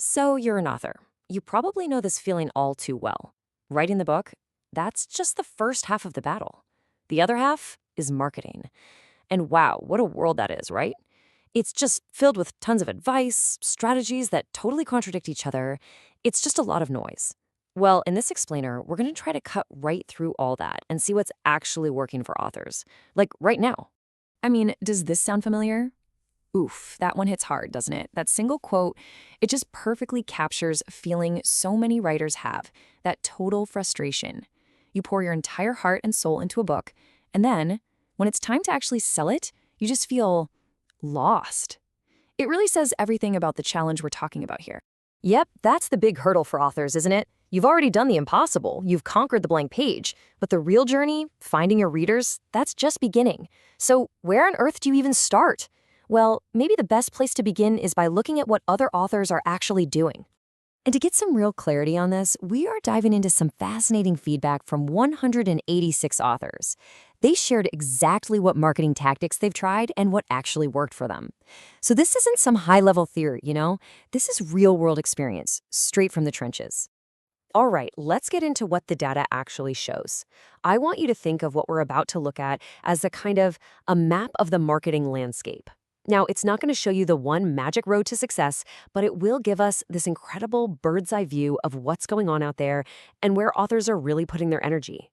So you're an author. You probably know this feeling all too well. Writing the book, that's just the first half of the battle. The other half is marketing. And wow, what a world that is, right? It's just filled with tons of advice, strategies that totally contradict each other. It's just a lot of noise. Well, in this explainer, we're going to try to cut right through all that and see what's actually working for authors. Like right now. I mean, does this sound familiar? Oof, that one hits hard, doesn't it? That single quote, it just perfectly captures a feeling so many writers have, that total frustration. You pour your entire heart and soul into a book, and then, when it's time to actually sell it, you just feel lost. It really says everything about the challenge we're talking about here. Yep, that's the big hurdle for authors, isn't it? You've already done the impossible. You've conquered the blank page. But the real journey, finding your readers, that's just beginning. So where on earth do you even start? Well, maybe the best place to begin is by looking at what other authors are actually doing. And to get some real clarity on this, we are diving into some fascinating feedback from 186 authors. They shared exactly what marketing tactics they've tried and what actually worked for them. So this isn't some high-level theory, you know? This is real-world experience, straight from the trenches. All right, let's get into what the data actually shows. I want you to think of what we're about to look at as a kind of a map of the marketing landscape. Now, it's not going to show you the one magic road to success, but it will give us this incredible bird's eye view of what's going on out there and where authors are really putting their energy.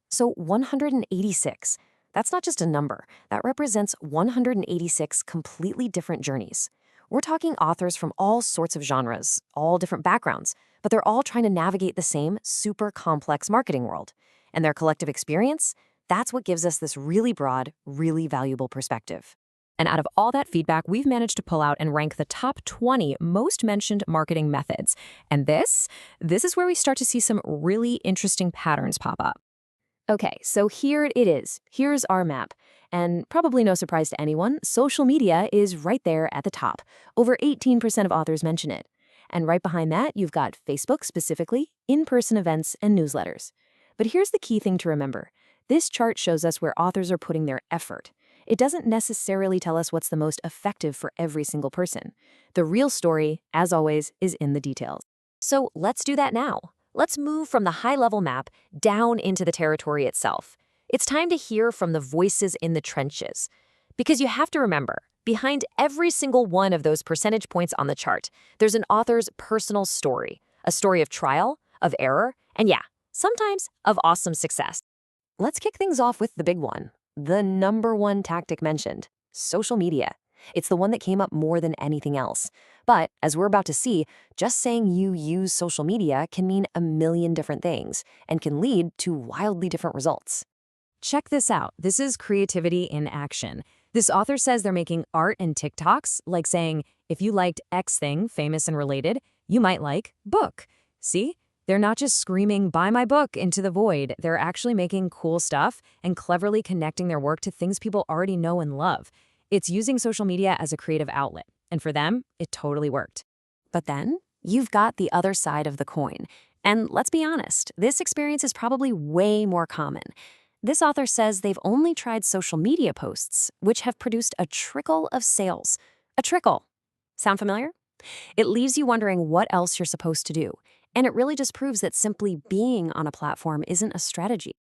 So 186, that's not just a number. That represents 186 completely different journeys. We're talking authors from all sorts of genres, all different backgrounds, but they're all trying to navigate the same super complex marketing world. And their collective experience, that's what gives us this really broad, really valuable perspective. And out of all that feedback, we've managed to pull out and rank the top 20 most mentioned marketing methods. And this is where we start to see some really interesting patterns pop up. Okay, so here it is. Here's our map. And probably no surprise to anyone, social media is right there at the top. Over 18% of authors mention it. And right behind that, you've got Facebook specifically, in-person events, and newsletters. But here's the key thing to remember. This chart shows us where authors are putting their effort. It doesn't necessarily tell us what's the most effective for every single person. The real story, as always, is in the details. So let's do that now. Let's move from the high-level map down into the territory itself. It's time to hear from the voices in the trenches. Because you have to remember, behind every single one of those percentage points on the chart, there's an author's personal story. A story of trial, of error, and yeah, sometimes of awesome success. Let's kick things off with the big one. The number one tactic mentioned, social media. It's the one that came up more than anything else. But as we're about to see, just saying you use social media can mean a million different things and can lead to wildly different results. Check this out. This is creativity in action. This author says they're making art and TikToks, like saying, if you liked X thing, famous and related, you might like book. See? They're not just screaming, buy my book, into the void. They're actually making cool stuff and cleverly connecting their work to things people already know and love. It's using social media as a creative outlet. And for them, it totally worked. But then, you've got the other side of the coin. And let's be honest, this experience is probably way more common. This author says they've only tried social media posts, which have produced a trickle of sales. A trickle. Sound familiar? It leaves you wondering what else you're supposed to do. And it really just proves that simply being on a platform isn't a strategy.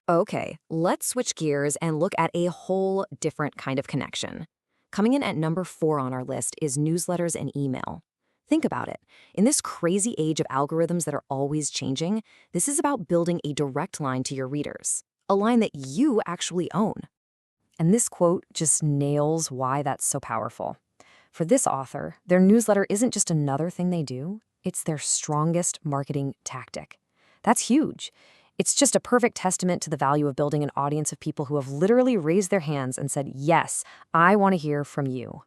Okay, let's switch gears and look at a whole different kind of connection. Coming in at number 4 on our list is newsletters and email. Think about it. In this crazy age of algorithms that are always changing, this is about building a direct line to your readers, a line that you actually own. And this quote just nails why that's so powerful. For this author, their newsletter isn't just another thing they do, it's their strongest marketing tactic. That's huge. It's just a perfect testament to the value of building an audience of people who have literally raised their hands and said, yes, I want to hear from you.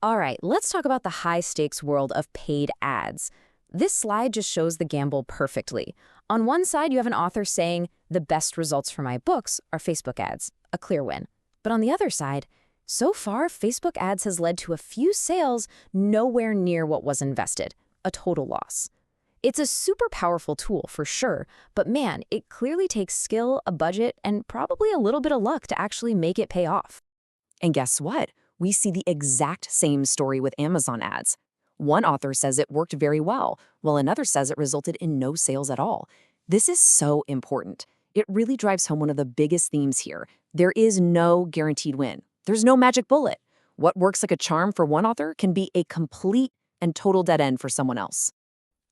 All right, let's talk about the high-stakes world of paid ads. This slide just shows the gamble perfectly. On one side, you have an author saying, the best results for my books are Facebook ads, a clear win. But on the other side, so far, Facebook ads has led to a few sales nowhere near what was invested, a total loss. It's a super powerful tool for sure, but man, it clearly takes skill, a budget, and probably a little bit of luck to actually make it pay off. And guess what? We see the exact same story with Amazon ads. One author says it worked very well, while another says it resulted in no sales at all. This is so important. It really drives home one of the biggest themes here. There is no guaranteed win. There's no magic bullet. What works like a charm for one author can be a complete and total dead end for someone else.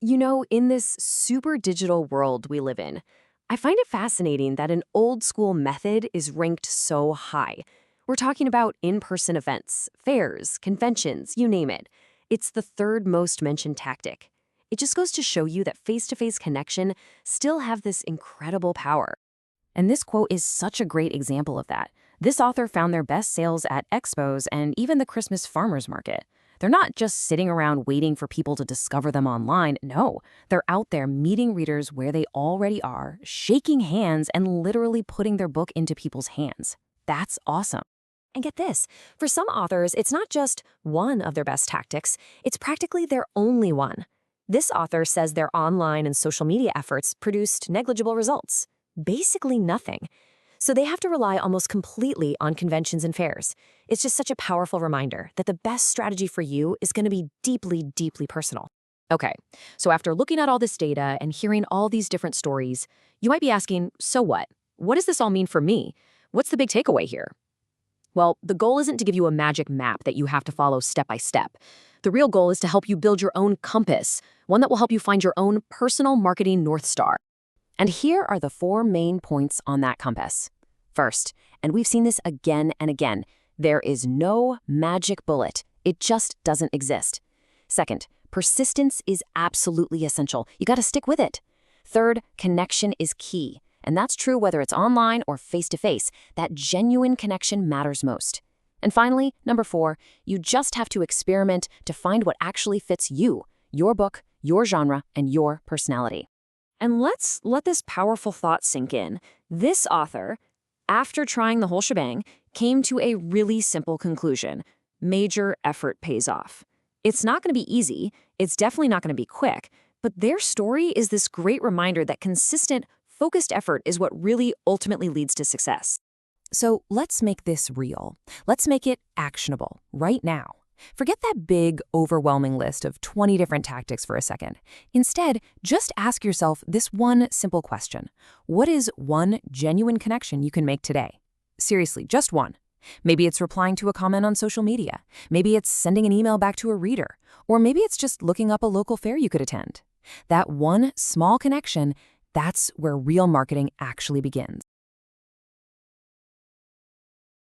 You know, in this super digital world we live in, I find it fascinating that an old school method is ranked so high. We're talking about in-person events, fairs, conventions, you name it. It's the third most mentioned tactic. It just goes to show you that face-to-face connection still have this incredible power. And this quote is such a great example of that. This author found their best sales at expos and even the Christmas farmers market. They're not just sitting around waiting for people to discover them online. No, they're out there meeting readers where they already are, shaking hands, and literally putting their book into people's hands. That's awesome. And get this, for some authors, it's not just one of their best tactics, it's practically their only one. This author says their online and social media efforts produced negligible results, basically nothing. So they have to rely almost completely on conventions and fairs. It's just such a powerful reminder that the best strategy for you is going to be deeply, deeply personal. Okay, so after looking at all this data and hearing all these different stories, you might be asking, so what? What does this all mean for me? What's the big takeaway here? Well, the goal isn't to give you a magic map that you have to follow step by step. The real goal is to help you build your own compass, one that will help you find your own personal marketing North Star. And here are the 4 main points on that compass. First, and we've seen this again and again, there is no magic bullet. It just doesn't exist. Second, persistence is absolutely essential. You got to stick with it. Third, connection is key. And that's true whether it's online or face-to-face. That genuine connection matters most. And finally, number 4, you just have to experiment to find what actually fits you, your book, your genre, and your personality. And let's let this powerful thought sink in. This author, after trying the whole shebang, came to a really simple conclusion. Major effort pays off. It's not going to be easy. It's definitely not going to be quick. But their story is this great reminder that consistent, focused effort is what really ultimately leads to success. So let's make this real. Let's make it actionable right now. Forget that big, overwhelming list of 20 different tactics for a second. Instead, just ask yourself this one simple question. What is one genuine connection you can make today? Seriously, just one. Maybe it's replying to a comment on social media. Maybe it's sending an email back to a reader. Or maybe it's just looking up a local fair you could attend. That one small connection, that's where real marketing actually begins.